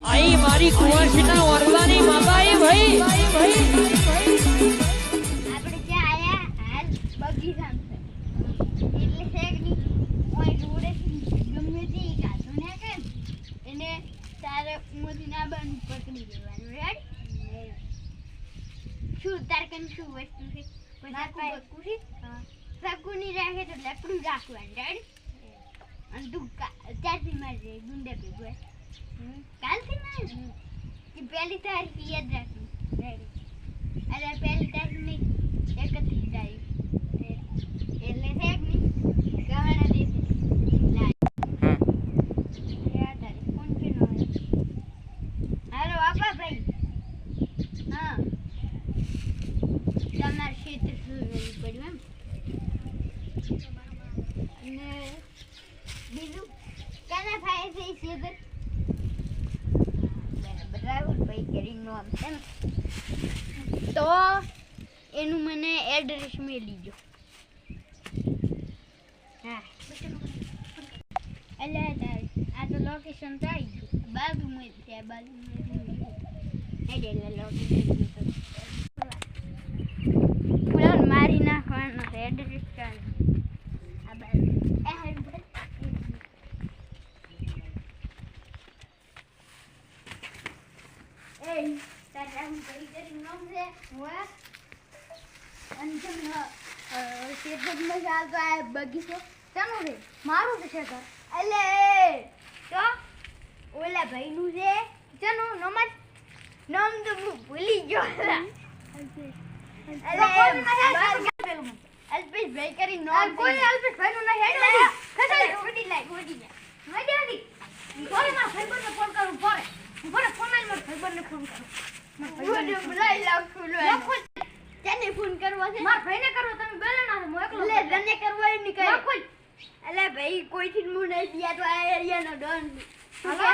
आई मारी कुंवरशीना वरदानी माता ए भाई આપણે ક્યાં આયા હાલ બગીચામાં છે એટલે છે કે ની ઓય જોડે ગમે તે કાઢો ને કે એને તારે મોદી ના બન પકડી લેવાનું રેડી શું તાર કન શું વસ્તુ છે બધા બકુરી સગુની રાખે તો લપડું રાખવાનું રેડી અને તું ચારથી મારજે ગુંડે ભેગો કાલથી ના કે પહેલી તારીખ યાદ રાખી રેડી અરે પહેલી તારીખ નહીં 31 તારીખ એટલે છે કે નહીં ગવાના દેશે યાદ તારીખ ફોન કેનો હાલો આપા ભાઈ હા તમાર ક્ષેત્ર સુરવી પડ્યું એમ અને બીજું કાના થાય છે ક્ષેત્ર રાહુલ ભાઈ કરીને નામ છે ને તો એનું મને એડ્રેસ મેલી જો હા એટલે આ તો લોકેશન તો આવી ગયું બાજુમાં જ છે બાજુમાં એટલે લોકેશન પૂરા મારી નાખવાનો છે એડ્રેસ કાઢ આ બાજુ એ હારું એ તારા હું કરી નામ છે હું અંજન શેતમાં ચાલતો આ બગીચો ચાલો રે મારું છે શેતર એટલે તો ઓલા ભાઈનું છે ચાલો નમત નામ તો હું ભૂલી ગયો અલ્પેશ ભાઈ કરી નામ કોઈ અલ્પેશ ભાઈનું ના હેડ ખસલી ગોડી જાય મજા આવી સોરી મારા ભાઈબંધને ફોન કરું ફોન મારી મારા ભાઈબંધને ફોન કરું મારા ભાઈ લાવ તને ફોન કરવો છે મારા ભાઈને કરવો તમે બેલે ના હું એકલો લે તને કરવો એ ની કરે એટલે ભાઈ કોઈથી હું નહીં દિયા તો આ એરિયાનો ડોન હાલો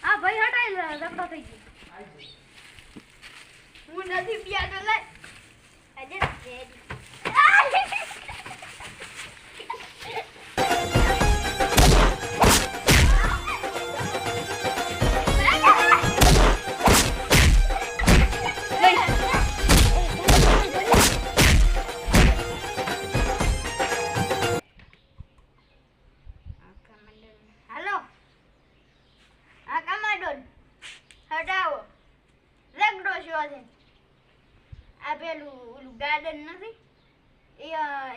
હા ભાઈ હટાઈ ઝઘડો થઈ ગયો હું નથી પિયા તો લે આજે હટાવો લગડો શો છે આ પેલું ઓલું ગાર્ડન નથી એ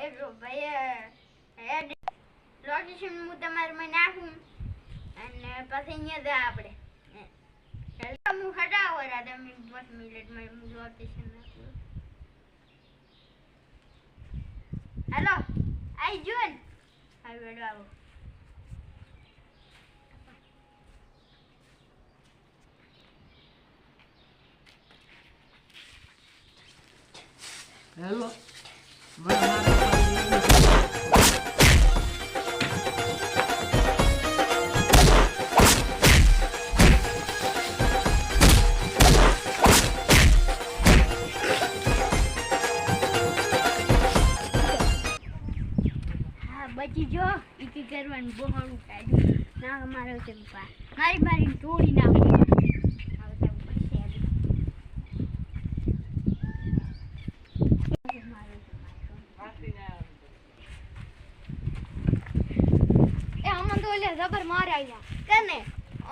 એટલો ભાઈ લોકેશન હું તમારે મને નાખું અને પછી અહીંયા જા આપણે હું હટાવો રા તમે 5 મિનિટમાં હું લોકેશન નાખું હાલો આઈ જો ને આવી બેડો આવો हेलो બચી જો ઈકી કરવાનું બહોળું કાઢ્યું ના મારો છે મારી મારી તોડી નાખો જબર માર આયા કને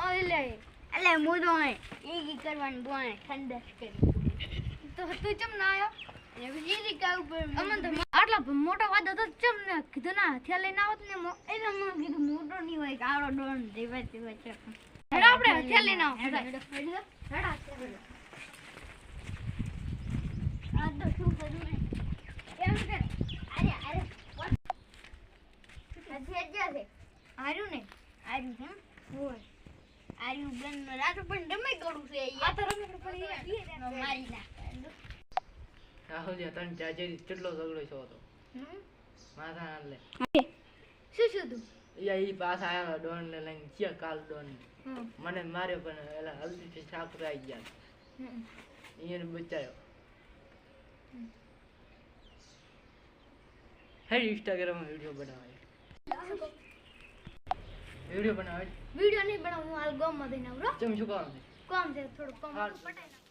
ઓલે એટલે મુદો હે ઈ કરવાનું બોણે ઠંડસ કરી તો તું ચમ ના આયો એ બીજી કા ઉપર અમન તો આટલા મોટો વાદો તો ચમ ને કીધું ના હથિયા લઈને આવત ને એને મને કીધું મોટો ની હોય કાળો ડોન દેવાતી હોય છે હેડા આપણે હથિયા લઈને આવ હેડા આ તો શું કરું એમ કે અરે હથિયા છે આર્યું ને આર્યું છે હોય આર્યું ગન રાતો પણ ડમે ગળું છે આ તો રમે પડી મારી નાખ રાહુલ યા તન ચાજરી કેટલો ઝઘડો છો તો માથા ના લે શું તું યા ઈ પાસ આયા ડોન ને લઈને ક્યાં કાલ ડોન મને માર્યો પણ એલા હલ્દી થી છાપરાઈ ગયા એને બચાયો હે ઇન્સ્ટાગ્રામ માં વિડિયો બનાવાય વિડીયો બનાવે વિડીયો નહીં બનાવું, હું હાલ ગામમાં જઈને આવું. ચમ શું કરવાનું છે? કામ છે થોડું, કામ હારું. પટાઈ નાખું.